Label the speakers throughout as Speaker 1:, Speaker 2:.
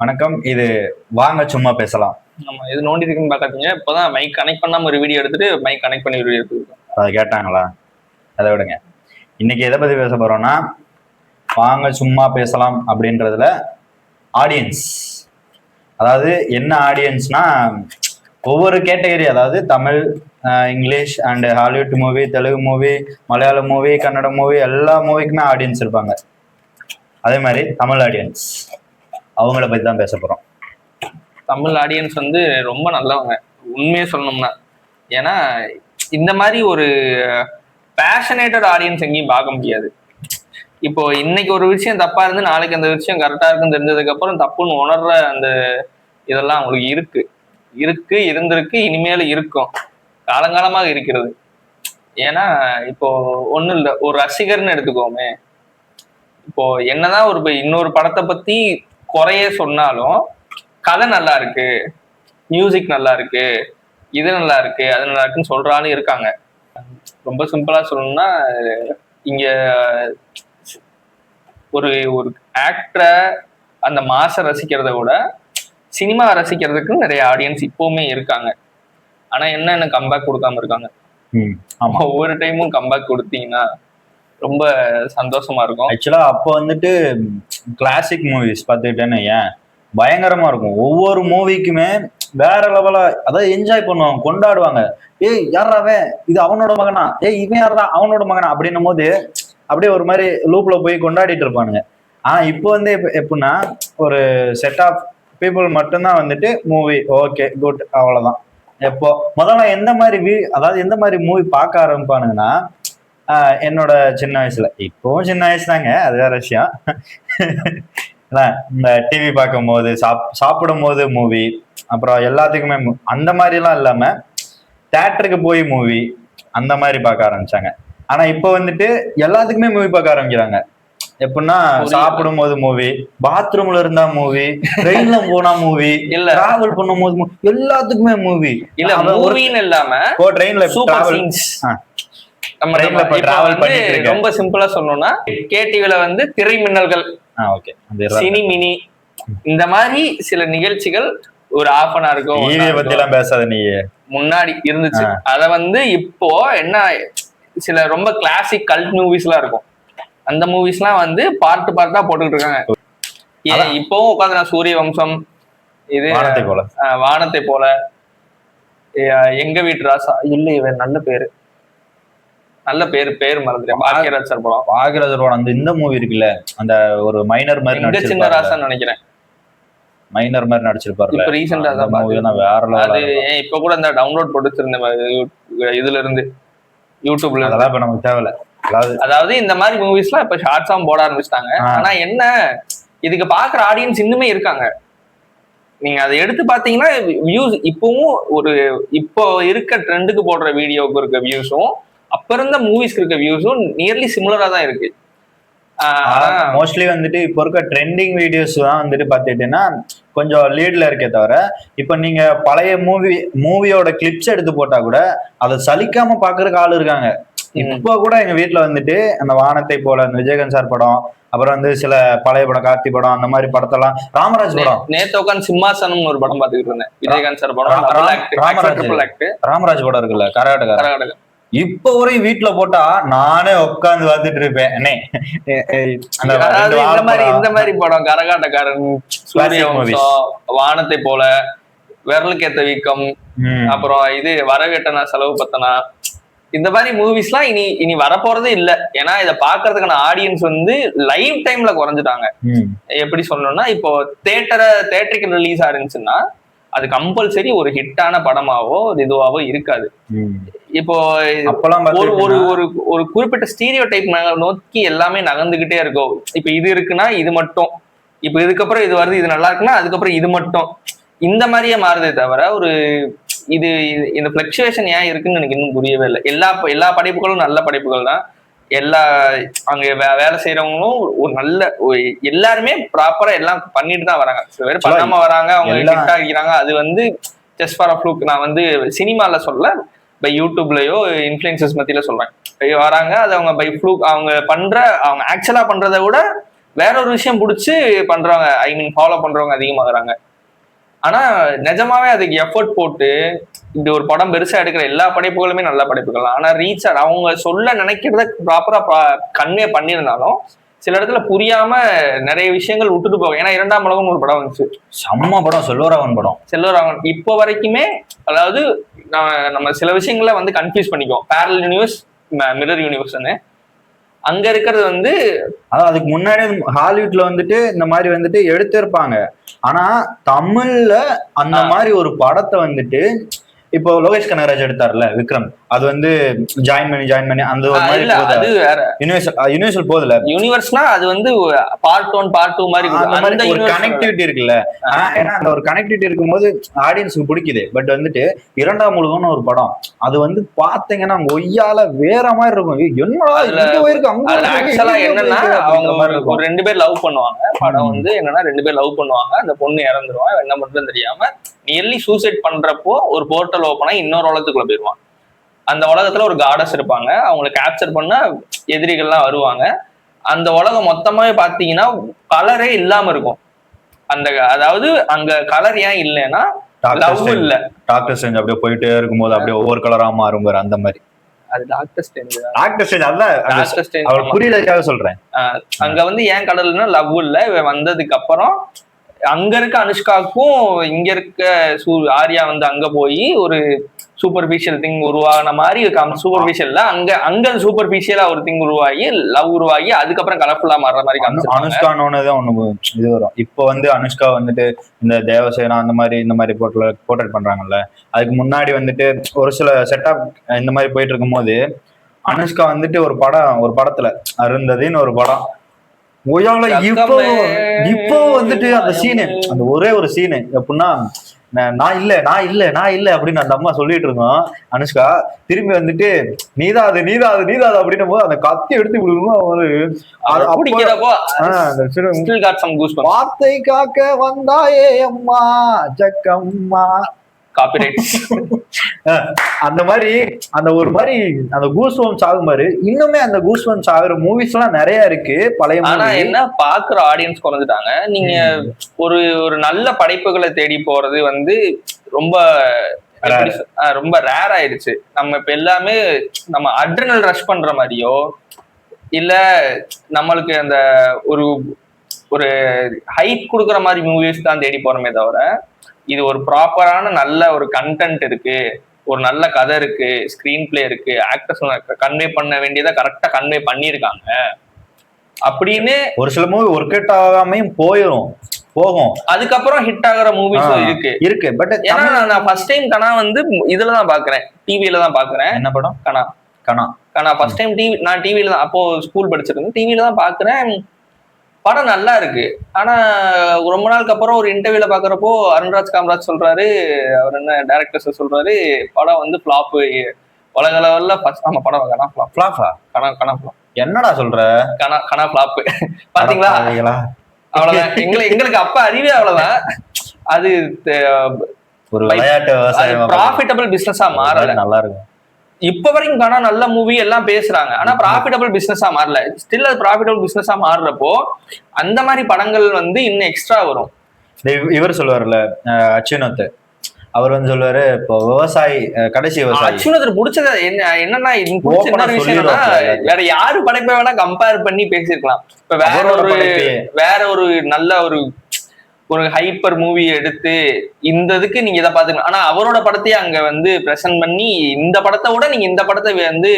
Speaker 1: வணக்கம். இது வாங்க சும்மா பேசலாம்.
Speaker 2: ஆமா, இது நோண்டி இருக்குன்னு பாக்காதீங்க. இப்பதான் மைக் கனெக்ட் பண்ணாம ஒரு வீடியோ எடுத்துட்டு மைக் கனெக்ட் பண்ணி வீடியோ எடுத்துருக்கோம்.
Speaker 1: அதை கேட்டாங்களா? அதை விடுங்க. இன்னைக்கு எதை பத்தி பேச போறோம்னா, வாங்க சும்மா பேசலாம் அப்படின்றதுல ஆடியன்ஸ், அதாவது என்ன ஆடியன்ஸ்னா ஒவ்வொரு கேட்டகரி, அதாவது Tamil, English and Hollywood movie, Telugu movie, மலையாள மூவி, கன்னட மூவி, எல்லா மூவிக்குமே ஆடியன்ஸ் இருப்பாங்க. அதே மாதிரி தமிழ் ஆடியன்ஸ், அவங்கள பத்தி தான் பேச போறோம்.
Speaker 2: தமிழ் ஆடியன்ஸ் வந்து ரொம்ப நல்லவங்க, உண்மையே சொல்லணும்னா. ஏன்னா இந்த மாதிரி ஒரு பேஷனேட்டட் ஆடியன்ஸ் எங்கேயும் பார்க்க முடியாது. இப்போ இன்னைக்கு ஒரு விஷயம் தப்பா இருந்து நாளைக்கு அந்த விஷயம் கரெக்டா இருக்குன்னு தெரிஞ்சதுக்கு அப்புறம் தப்புன்னு உணர்ற அந்த இதெல்லாம் அவங்களுக்கு இருந்திருக்கு, இனிமேல் இருக்கும், காலங்காலமாக இருக்கிறது. ஏன்னா இப்போ ஒன்றும் இல்லை, ஒரு ரசிகர்னு எடுத்துக்கோமே. இப்போ என்னதான் இன்னொரு படத்தை பத்தி குறைய சொன்னாலும் கதை நல்லா இருக்கு, மியூசிக் நல்லா இருக்கு, இது நல்லா இருக்கு, அது நல்லா இருக்குன்னு சொல்றாலும் இருக்காங்க. ரொம்ப சிம்பிளா சொல்லணும்னா, இங்க ஒரு ஒரு ஆக்டரை அந்த மாச ரசிக்கிறத விட சினிமா ரசிக்கிறதுக்கு நிறைய ஆடியன்ஸ் இப்பவுமே இருக்காங்க. ஆனா என்ன கம்பேக் கொடுக்காம இருக்காங்க. ஒவ்வொரு டைமும் கம்பேக் கொடுத்தீங்கன்னா ரொம்ப சந்தோஷமா இருக்கும்.
Speaker 1: ஆக்சுவலா அப்போ வந்துட்டு கிளாசிக் மூவிஸ் பார்த்துக்கிட்டேன்னு ஏன் பயங்கரமா இருக்கும். ஒவ்வொரு மூவிக்குமே வேற லெவலா, அதாவது என்ஜாய் பண்ணுவாங்க, கொண்டாடுவாங்க. ஏய் யாராவன், இது அவனோட மகனா, இவன் யாரா அவனோட மகனா அப்படின்னும் போது அப்படியே ஒரு மாதிரி லூப்ல போய் கொண்டாடிட்டு இருப்பானுங்க. ஆனா இப்போ வந்து எப்படின்னா, ஒரு செட் ஆஃப் பீப்புள் மட்டும்தான் வந்துட்டு மூவி ஓகே குட் அவ்வளவுதான். எப்போ முதல்ல எந்த மாதிரி அதாவது எந்த மாதிரி மூவி பார்க்க ஆரம்பிப்பானுங்கன்னா, என்னோட சின்ன வயசுல, இப்பவும் சின்ன வயசு தாங்க, அது வேற விஷயம். இந்த டிவி பார்க்கும் போது, சாப்பிடும் போது மூவி, அப்புறம் எல்லாத்துக்குமே அந்த மாதிரி எல்லாம் இல்லாம தியேட்டருக்கு போய் மூவி அந்த மாதிரி பார்க்க ஆரம்பிச்சாங்க. ஆனா இப்ப வந்துட்டு எல்லாத்துக்குமே மூவி பார்க்க ஆரம்பிக்கிறாங்க. எப்படின்னா, சாப்பிடும் போது மூவி, பாத்ரூம்ல இருந்தா மூவி, ட்ரெயின்ல போனா மூவி, இல்ல டிராவல் பண்ணும் போது எல்லாத்துக்குமே மூவி.
Speaker 2: இல்ல மூவின்னு இல்லாம
Speaker 1: ட்ரெயின்ல
Speaker 2: ரொம்ப சிம்பிளா சொல்லணும்னா, கேடிவில வந்து திரை மின்னல்கள், சினி மினி, இந்த மாதிரி சில நிகழ்ச்சிகள் ஒரு half an hour இருக்கும்.
Speaker 1: பேசாத நீ, முன்னாடி
Speaker 2: இருந்துச்சு. அத வந்து இப்போ என்ன, சில ரொம்ப கிளாசிக் கல்ட் மூவிஸ் எல்லாம் இருக்கும். அந்த மூவிஸ் எல்லாம் வந்து பார்ட் பார்ட்டா போட்டுக்கிட்டு இருக்காங்க. இப்பவும் உட்காந்து நான் சூரிய வம்சம், இது வானத்தை போல, எங்க வீட்டு ராசா, இல்ல இவன் நல்ல பேரு மறந்துட்டேன், பாக்யராஜ் சார் படம்.
Speaker 1: பாக்யராஜ் படம் அந்த இந்த மூவி இருக்குல்ல, அந்த ஒரு மைனர் மாதிரி
Speaker 2: சின்ன ராசான்னு நினைக்கிறேன்,
Speaker 1: மைனர் மாதிரி நடிச்சிருப்பாரு.
Speaker 2: இப்ப ரீசெண்டா தான்
Speaker 1: வேற
Speaker 2: அது. இப்ப கூட இந்த டவுன்லோட் போட்டு வச்சிருந்தேன் இதுல இருந்து, யூடியூப்ல.
Speaker 1: அதெல்லாம் இப்ப நமக்கு தேவையில்ல.
Speaker 2: அதாவது இந்த மாதிரி மூவிஸ்லாம் இப்ப ஷார்ட்ஸாவும் போட ஆரம்பிச்சிட்டாங்க. ஆனா என்ன, இதுக்கு பாக்குற ஆடியன்ஸ் இன்னுமே இருக்காங்க. நீங்க அதை எடுத்து பாத்தீங்கன்னா வியூஸ் இப்பவும் இப்போ இருக்க ட்ரெண்டுக்கு போடுற வீடியோக்கு இருக்க வியூஸும் அப்ப இருந்த மூவிஸ்க்கு இருக்க வியூஸும் நியர்லி சிமிலரா தான் இருக்கு.
Speaker 1: மோஸ்ட்லி வந்துட்டு இப்போ இருக்க ட்ரெண்டிங் வீடியோஸ் தான் வந்துட்டு பாத்துட்டீங்கன்னா கொஞ்சம் லீட்ல இருக்கே தவிர, இப்ப நீங்க பழைய மூவியோட கிளிப்ஸ் எடுத்து போட்டா கூட அதை சலிக்காம பாக்குறதுக்கு ஆள் இருக்காங்க. இப்போ கூட எங்க வீட்டுல வந்துட்டு அந்த வானத்தை போல, அந்த விஜயகாந்த் சார் படம், அப்புறம் வந்து சில பழைய படம், கார்த்தி படம், அந்த மாதிரி படத்தெல்லாம், ராமராஜ் படம்,
Speaker 2: நேத்து உட்காந்து சிம்மாசனம் ஒரு படம் பாத்துக்கிட்டு இருந்தேன், விஜயகாந்த் சார் படம்,
Speaker 1: ராமராஜ் படம் இருக்குல்ல, கரகாட்டகா. இப்ப வரையும் வீட்டுல போட்டா நானே உட்காந்து பார்த்துட்டு இருப்பேன்.
Speaker 2: இந்த மாதிரி படம், கரகாட்டக்காரன், சூரிய வம்சம், வானத்தை போல, விரலுக்கேத்த வீக்கம், அப்புறம் இது வரவேட்டனா செலவு பத்தனா, இந்த மாதிரி மூவிஸ்லாம் இனி வரப்போறதே இல்ல. ஏன்னா இதை பாக்குறதுக்கான ஆடியன்ஸ் வந்து லைவ் டைம்ல குறைஞ்சிட்டாங்க. எப்படி சொல்லணும்னா, இப்போ தேட்டருக்கு ரிலீஸ் ஆயிருந்துச்சுன்னா அது கம்பல்சரி ஒரு ஹிட்டான படமாவோ இதுவாவோ இருக்காது. இப்போ ஒரு குறிப்பிட்ட ஸ்டீரியோ டைப் நோக்கி எல்லாமே நகர்ந்துகிட்டே இருக்கும். இப்ப இது இருக்குன்னா இது மட்டும், இப்ப இதுக்கப்புறம் இது வருது, இது நல்லா இருக்குன்னா அதுக்கப்புறம் இது மட்டும், இந்த மாதிரியே மாறுதே தவிர இது இந்த பிளக்சுவேஷன் ஏன் இருக்குன்னு எனக்கு இன்னும் புரியவே இல்லை. எல்லா படைப்புகளும் நல்ல படைப்புகள் தான். அங்க வேலை செய்யறவங்களும் ஒரு நல்ல, எல்லாருமே ப்ராப்பரா எல்லாம் பண்ணிட்டு தான் வராங்க. சில பேர் பண்ணாம வராங்க, அவங்க ஹிட் ஆகிக்கிறாங்க. அது வந்து ஜஸ்ட் ஃபார் அ ஃப்ளூக். நான் வந்து சினிமால சொல்ல, பை யூடியூப்லயோ இன்ஃபுளுசர்ஸ் மத்தியில சொல்றேன், வராங்க. அது அவங்க பை ஃப்ளூக், அவங்க ஆக்சுவலா பண்றதை விட வேற ஒரு விஷயம் பிடிச்சி பண்றவங்க, ஐ மீன் ஃபாலோ பண்றவங்க அதிகமாகறாங்க. ஆனா நிஜமாவே அதுக்கு எஃபர்ட் போட்டு இப்படி ஒரு படம் பெருசா எடுக்கிற எல்லா படைப்புகளுமே நல்ல படைப்புகள். ஆனா ரீச் அவங்க சொல்ல நினைக்கிறத ப்ராப்பரா கன்வே பண்ணியிருந்தாலும் சில இடத்துல புரியாம நிறைய விஷயங்கள் விட்டுட்டு போகும். ஏன்னா 2ஆம் உலகம் ஒரு படம் வந்துச்சு,
Speaker 1: செம்ம படம், செல்வராகவன் படம்.
Speaker 2: செல்வராகவன் இப்போ வரைக்குமே அதாவது நம்ம சில விஷயங்களை வந்து கன்ஃபியூஸ் பண்ணிக்குவோம். பேரலல் யூனிவர்ஸ், மிரர் யூனிவர்ஸ்ன்னு. அங்க இருக்கிறது வந்து
Speaker 1: அதாவது அதுக்கு முன்னாடி ஹாலிவுட்ல வந்துட்டு இந்த மாதிரி வந்துட்டு எடுத்திருப்பாங்க. ஆனா தமிழ்ல அந்த மாதிரி ஒரு படத்தை வந்துட்டு இப்போ லோகேஷ் கனகராஜ் எடுத்தார்ல விக்ரம், அது வந்து ஜாயின் பண்ணி அந்த ஒரு மாதிரி
Speaker 2: அது வேற
Speaker 1: யூனிவர்சல் போதுல.
Speaker 2: யூனிவர்ஸ்னா அது வந்து பார்ட் 1 பார்ட் 2 மாதிரி
Speaker 1: அந்த ஒரு கனெக்டிவிட்டி இருக்குல்ல. ஏன்னா அந்த ஒரு கனெக்டிவிட்டி இருக்கும்போது ஆடியன்ஸுக்கு பிடிக்குது. பட் வந்துட்டு 2ஆம் உலகம்னு ஒரு படம், அது வந்து பாத்தீங்கன்னா ஒய்யால வேற மாதிரி இருக்கும்.
Speaker 2: ஆக்சுவலா என்னன்னா அவங்க ஒரு 2 பேர் லவ் பண்ணுவாங்க. படம் வந்து என்னன்னா 2 பேர் லவ் பண்ணுவாங்க, அந்த பொண்ணு இறந்துருவான், என்ன பண்றதுன்னு தெரியாம நியர்லி சூசைட் பண்றப்போ ஒரு போர்ட்டல் ஓப்பன் ஆகி இன்னொரு உலகத்துக்குள்ள போயிருவான். அந்த உலகத்துல ஒரு காடஸ் இருப்பாங்க, அவங்களை கேப்சர் பண்ண எதிரிகள்லாம் வருவாங்க. அந்த உலகம் மொத்தமாவே பாத்தீங்கன்னா கலரே இல்லாம இருக்கும். அந்த அதாவது அங்க கலர் ஏன் இல்லைன்னா லவ் இல்ல.
Speaker 1: டாக்டர் ஸ்ட்ரேஞ்ச் அப்படியே போயிட்டே இருக்கும்போது அப்படியே ஒவ்வொரு கலரா மாறும் அந்த மாதிரி.
Speaker 2: அது டாக்டர் ஸ்ட்ரேஞ்ச்
Speaker 1: அதான் புரியலக்காக சொல்றேன்.
Speaker 2: அங்க வந்து ஏன் கடல்னா லவ் இல்ல. இவன் வந்ததுக்கு அப்புறம் அங்க இருக்க அனுஷ்காவுக்கும் இங்க இருக்க ஆர்யா வந்து அங்க போய் ஒரு சூப்பர்ஃபிஷியல் திங் உருவான மாதிரி சூப்பர்ஃபிஷியல்ல அங்க சூப்பர்ஃபிஷியலா ஒரு திங் உருவாகி லவ் உருவாகி அதுக்கப்புறம் கலர்ஃபுல்லா மாறுற மாதிரி
Speaker 1: அனுஷ்கானோதான் ஒண்ணு இது வரும். இப்போ வந்து அனுஷ்கா வந்துட்டு இந்த தேவசேனா அந்த மாதிரி இந்த மாதிரி போர்ட்ரேட் பண்றாங்கல்ல, அதுக்கு முன்னாடி வந்துட்டு ஒரு சில செட்டப் இந்த மாதிரி போயிட்டு இருக்கும் போது அனுஷ்கா வந்துட்டு ஒரு படத்துல அருந்ததின்னு ஒரு படம் இப்போ வந்துட்டு அந்த சீனு, அந்த ஒரே ஒரு சீனு எப்படின்னா நான் இல்ல அப்படின்னு அந்த அம்மா சொல்லிட்டு இருந்தோம். அனுஷ்கா திரும்பி வந்துட்டு நீதாது அப்படின்னும் போது அந்த கத்தி எடுத்து விடுவோம். வார்த்தை காக்க வந்தாயே அம்மா ஜக்கம்மா அந்த மாதிரி அந்த ஒரு மாதிரி அந்த கூஸ்வம்ஸ் ஆகும் மாதிரி இன்னுமே அந்த கூஸ்வம்ஸ் ஆகுற மூவிஸ் எல்லாம் நிறைய இருக்கு பழைய.
Speaker 2: ஆனா என்ன பாக்குற ஆடியன்ஸ் குறைஞ்சிட்டாங்க. நீங்க ஒரு நல்ல படைப்புகளை தேடி போறது வந்து ரொம்ப ரொம்ப ரேர் ஆயிடுச்சு. நம்ம இப்ப எல்லாமே நம்ம அட்ரினல் ரஷ் பண்ற மாதிரியோ இல்ல நம்மளுக்கு அந்த ஒரு ஹைப் கொடுக்குற மாதிரி மூவிஸ் தான் தேடி போறோமே தவிர இது ஒரு ப்ராப்பரான நல்ல ஒரு கண்டென்ட் இருக்கு, ஒரு நல்ல கதை இருக்கு, ஸ்கிரீன் பிளே இருக்கு, ஆக்டர்ஸ் கன்வே பண்ண வேண்டியதை கரெக்டா கன்வே பண்ணியிருக்காங்க அப்படின்னு
Speaker 1: ஒரு சில மூவி ஒர்க் அவுட் ஆகாமையும் போகும், அதுக்கப்புறம்
Speaker 2: ஹிட் ஆகிற மூவிஸும்
Speaker 1: இருக்கு. பட்
Speaker 2: ஏன்னா நான் ஃபர்ஸ்ட் டைம் கனா வந்து இதுலதான் பாக்குறேன், டிவியில தான் பாக்குறேன்.
Speaker 1: என்ன படம்?
Speaker 2: கனா ஃபர்ஸ்ட் டைம் டிவி, நான் டிவியில தான் அப்போ ஸ்கூல் படிச்சிருந்தேன், டிவியில தான் பாக்குறேன். படம் நல்லா இருக்கு. ஆனா ரொம்ப நாளுக்கு அப்புறம் ஒரு இன்டர்வியூல பாக்குறப்போ அருண்ராஜ் காமராஜ் சொல்றாரு, அவர் என்ன டைரக்டர் சொல்றாரு, படம் வந்து ஃபிளாப், உலக லெவல்ல நம்ம படம் கனா ஃபிளாப்.
Speaker 1: என்னடா சொல்ற?
Speaker 2: கனா ஃபிளாப் பாத்தீங்களா? அவ்வளவுதான். எங்களுக்கு அப்ப அறிவே அவ்வளவுதான். அது
Speaker 1: ஒரு விளையாட்டு
Speaker 2: ப்ராஃபிட்டபிள் பிசினஸா மாறல.
Speaker 1: நல்லா இருக்கும்
Speaker 2: இப்ப வரைக்கும். காணா நல்ல மூவி எல்லாம் பேசுறாங்க, ஆனா ப்ராஃபிட்டபிள் பிசினஸா மாறல. ஸ்டில் அது ப்ராஃபிட்டபிள் பிசினஸா மாறுறப்போ அந்த மாதிரி படங்கள் வந்து இன்னும் எக்ஸ்ட்ரா வரும்.
Speaker 1: இவர் சொல்லுவார்ல அச்சுனத், அவர் வந்து சொல்லுவாரு இப்போ விவசாயி, கடைசி விவசாயி.
Speaker 2: அச்சுனத் பிடிச்சது என்னன்னா விஷயம்னா வேற யாரு படைப்பை வேணா கம்பேர் பண்ணி பேசிருக்கலாம். இப்ப வேற ஒரு நல்ல ஒரு ஹைப்பர் மூவி எடுத்து இந்த இதுக்கு நீங்க இதை பாத்துக்கலாம். ஆனா அவரோட படத்தையே அங்க வந்து பிரசன்ட் பண்ணி இந்த படத்தை விட நீங்க இந்த படத்தை வந்து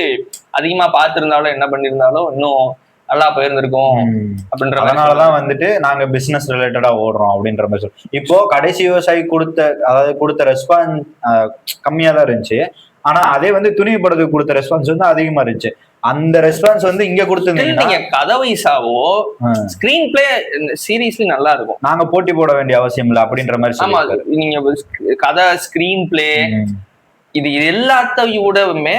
Speaker 2: அதிகமா பார்த்திருந்தாலும் என்ன பண்ணிருந்தாலும் இன்னும் நல்லா போயிருந்திருக்கும் அப்படின்ற.
Speaker 1: அதனாலதான் வந்துட்டு நாங்க பிசினஸ் ரிலேட்டடா ஓடுறோம் அப்படின்ற மாதிரி சொல்லி. இப்போ கடைசி விவசாயி கொடுத்த ரெஸ்பான்ஸ் கம்மியா தான் இருந்துச்சு. ஆனா அதே வந்து துணிவு படத்துக்கு கொடுத்த ரெஸ்பான்ஸ் வந்து அதிகமா இருந்துச்சு. அந்த ரெஸ்பான்ஸ் வந்து இங்க கொடுத்துருந்தீங்க
Speaker 2: கதை வைஸாவோ ஸ்கிரீன் பிளே சீரியஸ்லி நல்லா இருக்கும்.
Speaker 1: நாங்க போட்டி போட வேண்டிய அவசியம் இல்லை அப்படின்ற மாதிரி.
Speaker 2: ஆமா, நீங்க கதை, ஸ்கிரீன் பிளே இது எல்லாத்தையோடவுமே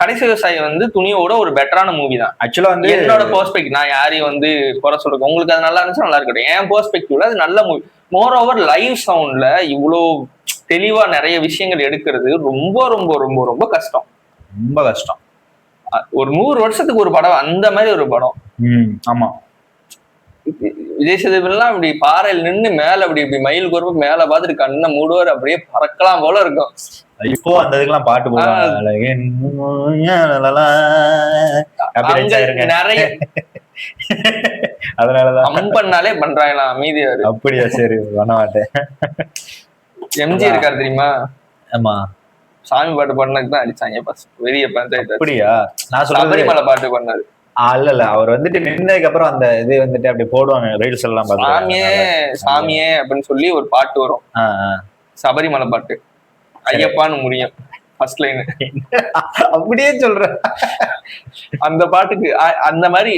Speaker 2: கடைசி விவசாயி வந்து துணியோட ஒரு பெட்டரான மூவி தான்.
Speaker 1: ஆக்சுவலா வந்து
Speaker 2: என்னோட பெர்ஸ்பெக்டிவ், நான் யாரையும் வந்து குறை சொல்றேன், உங்களுக்கு அது நல்லா இருந்துச்சு நல்லா இருக்கட்டும். என் பெர்ஸ்பெக்டிவ்ல அது நல்ல மூவி. மோர் ஓவர் லைவ் சவுண்ட்ல இவ்வளோ தெளிவா நிறைய விஷயங்கள் எடுக்கிறது ரொம்ப ரொம்ப ரொம்ப ரொம்ப கஷ்டம்.
Speaker 1: ரொம்ப கஷ்டம்.
Speaker 2: ஒரு 100 வருஷத்துக்கு ஒரு படம், அந்த மாதிரி ஒரு படம்.
Speaker 1: ஆமா,
Speaker 2: விஜய் சேதுபதிலாம் அப்படி பாறையில் நின்று மேல அப்படி இப்படி மயில் குறுப்பு மேல பார்த்துட்டு கண்ணை மூடுவார், அப்படியே பறக்கலாம் போல இருக்கும்.
Speaker 1: இப்போ அந்த இதுக்கெல்லாம் பாட்டு போடுவாங்க
Speaker 2: நிறைய
Speaker 1: அதனாலதான்
Speaker 2: பண்ணாலே பண்றாங்களா அமைதியாரு.
Speaker 1: அப்படியா? சரி, பண்ண மாட்டேன்.
Speaker 2: எம்ஜி இருக்காரு தெரியுமா?
Speaker 1: ஆமா,
Speaker 2: சாமி பாட்டு பண்ணதுக்கு தான் அடிச்சாங்க பெரிய பஞ்சாயத்து.
Speaker 1: அப்படியா? நான்
Speaker 2: சபரிமலை பாட்டு பண்ணாரு.
Speaker 1: இல்ல அவர் வந்துட்டு நின்னதுக்கு அப்புறம் அந்த இது வந்துட்டு அப்படி போடுவாங்க ரீல்ஸ் எல்லாம்.
Speaker 2: சாமியே சாமியே அப்படின்னு சொல்லி ஒரு பாட்டு வரும், சபரிமலை பாட்டு, ஐயப்பான்னு முடியும் ஃபர்ஸ்ட் லைன்.
Speaker 1: அப்படியே சொல்ற
Speaker 2: அந்த பாட்டுக்கு அந்த மாதிரி.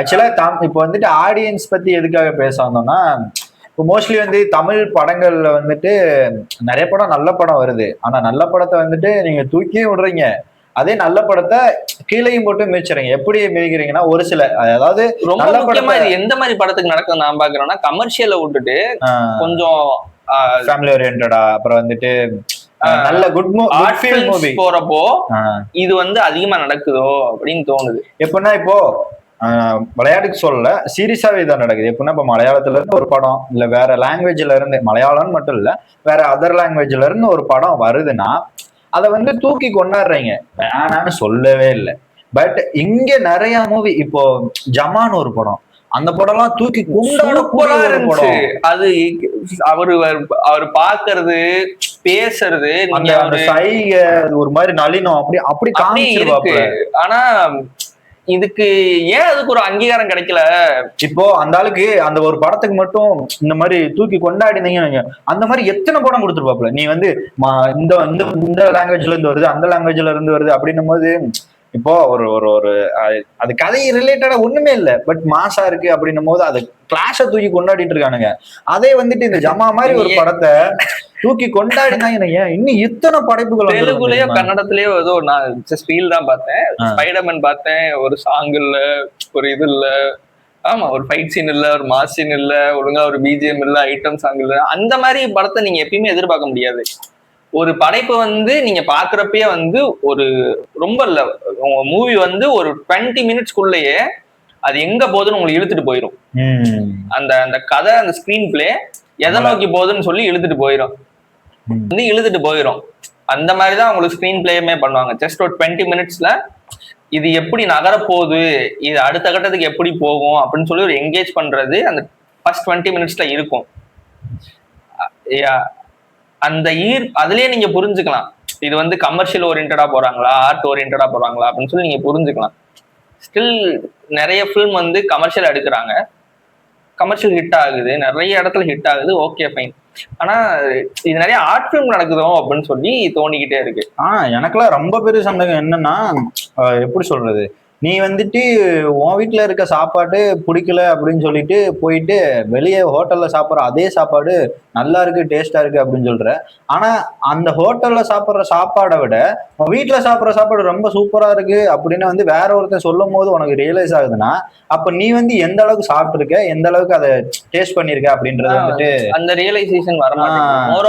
Speaker 1: ஆக்சுவலா இப்ப வந்துட்டு ஆடியன்ஸ் பத்தி எதுக்காக பேச வந்தோம்னா, இப்போ மோஸ்ட்லி வந்து தமிழ் படங்கள்ல வந்துட்டு நிறைய படம் நல்ல படம் வருது. ஆனா நல்ல படத்தை வந்துட்டு நீங்க தூக்கியும் விடுறீங்க, அதே நல்ல படத்தை கீழையும் போட்டு மிதிச்சுறீங்க. எப்படி மிதிக்கிறீங்கன்னா ஒரு சில, அதாவது
Speaker 2: ரொம்ப முக்கியமா இது எந்த மாதிரி படத்துக்கு நடக்குது நான் பாக்குறேன்னா, கமர்ஷியலை விட்டுட்டு கொஞ்சம்
Speaker 1: ஃபேமிலி ஓரியன்டா, அப்புறம் வந்துட்டு நல்ல குட் மூவி
Speaker 2: போறப்போ இது வந்து அதிகமா நடக்குதோ அப்படின்னு தோணுது.
Speaker 1: எப்படின்னா இப்போ விளையாட்டுக்கு சொல்லல, சீரியஸாவே இதான் நடக்குது. எப்படின்னா இப்ப மலையாளத்துல இருந்து ஒரு படம், இல்ல வேற லாங்குவேஜ்ல இருந்து, மலையாளம் மட்டும் இல்ல வேற அதர் லாங்குவேஜ்ல இருந்து ஒரு படம் வருதுன்னா அதை வந்து தூக்கி கொண்டாடுறீங்க, வேணான்னு சொல்லவே இல்லை. பட் இங்க நிறைய மூவி, இப்போ ஜமான் ஒரு படம், அந்த படம் எல்லாம் தூக்கி கொண்டாட இருந்துச்சு.
Speaker 2: அது அவரு பாக்குறது பேசுறது
Speaker 1: சைகை ஒரு மாதிரி நளினம் அப்படி அப்படி காமிச்சிருவாங்க.
Speaker 2: ஆனா இதுக்கு ஏன் அதுக்கு ஒரு அங்கீகாரம் கிடைக்கல?
Speaker 1: இப்போ அந்த ஆளுக்கு அந்த ஒரு படத்துக்கு மட்டும் இந்த மாதிரி தூக்கி கொண்டாடினீங்க, அந்த மாதிரி எத்தனை படம் கொடுத்துருப்பாப்ல. நீ வந்து இந்த லாங்குவேஜ்ல இருந்து வருது, அந்த லாங்குவேஜ்ல இருந்து வருது அப்படின்னும் போது, இப்போ ஒரு ஒரு ஒரு அது கதை ரிலேட்டடா ஒண்ணுமே இல்லை, பட் மாசா இருக்கு அப்படின்னும் போது அது கிளாஷ தூக்கி கொண்டாடிட்டு இருக்கானுங்க. அதே வந்துட்டு இந்த ஜமா மாதிரி ஒரு படத்தை தூக்கி கொண்டாடினாங்க. இன்னும் எத்தனை படைப்புகள்
Speaker 2: தெலுங்குலயோ கன்னடத்திலயோ ஏதோ நான் ஜஸ்ட் ரீல் தான் பார்த்தேன், ஸ்பைடர்மேன் பார்த்தேன், ஒரு சாங் இல்ல, ஒரு இது இல்ல, ஆமா ஒரு ஃபைட் சீன் இல்ல, ஒரு மாஸ் சீன் இல்ல, ஒழுங்கா ஒரு பிஜிஎம் இல்ல, ஐட்டம் சாங் இல்ல. அந்த மாதிரி படத்தை நீங்க எப்பயுமே எதிர்பார்க்க முடியாது. ஒரு படைப்பு வந்து நீங்க பாக்குறப்பயே வந்து ஒரு ரொம்ப இல்ல, உங்க மூவி வந்து ஒரு 20 மினிட்ஸ்க்குள்ளேயே அது எங்க போகுதுன்னு உங்களுக்கு இழுத்துட்டு போயிடும். அந்த அந்த கதை, அந்த ஸ்கிரீன் பிளே எதை நோக்கி போகுதுன்னு சொல்லி இழுத்துட்டு போயிடும். அந்த மாதிரிதான் உங்களுக்கு ஸ்கிரீன் பிளேயுமே பண்ணுவாங்க. ஜஸ்ட் ஒரு 20 மினிட்ஸ்ல இது எப்படி நகரப்போகுது, இது அடுத்த கட்டத்துக்கு எப்படி போகும் அப்படின்னு சொல்லி ஒரு என்கேஜ் பண்றது அந்த ஃபர்ஸ்ட் 20 மினிட்ஸ்ல இருக்கும். அந்த அதுலயே நீங்க புரிஞ்சுக்கலாம் இது வந்து கமர்ஷியல் ஓரியன்டா போறாங்களா, ஆர்ட் ஓரியன்டா போறாங்களா அப்படின்னு சொல்லி நீங்க புரிஞ்சுக்கலாம். ஸ்டில் நிறைய ஃபிலிம் வந்து கமர்ஷியல் எடுக்கிறாங்க, கமர்ஷியல் ஹிட் ஆகுது, நிறைய இடத்துல ஹிட் ஆகுது, ஓகே ஃபைன். ஆனா இது நிறைய ஆர்ட் ஃபிலிம் நடக்குதோ அப்படின்னு சொல்லி தோணிக்கிட்டே இருக்கு.
Speaker 1: எனக்குலாம் ரொம்ப பெரிய சந்தேகம் என்னன்னா, எப்படி சொல்றது, நீ வந்துட்டு உன் வீட்டுல இருக்க சாப்பாடு பிடிக்கல அப்படின்னு சொல்லிட்டு போயிட்டு வெளியே ஹோட்டல்ல சாப்பிட்ற அதே சாப்பாடு நல்லா இருக்கு, டேஸ்டா இருக்கு அப்படின்னு சொல்ற. ஆனா அந்த ஹோட்டல்ல சாப்பிட்ற சாப்பாடை விட உன் வீட்டுல சாப்பிட்ற சாப்பாடு ரொம்ப சூப்பரா இருக்கு அப்படின்னு வந்து வேற ஒருத்தர் சொல்லும் போது உனக்கு ரியலைஸ் ஆகுதுன்னா, அப்ப நீ வந்து எந்த அளவுக்கு சாப்பிட்டு இருக்க, எந்த அளவுக்கு அதை டேஸ்ட் பண்ணிருக்க அப்படின்றது வந்துட்டு
Speaker 2: அந்த ரியலைசேஷன் வர மாட்டேங்குது.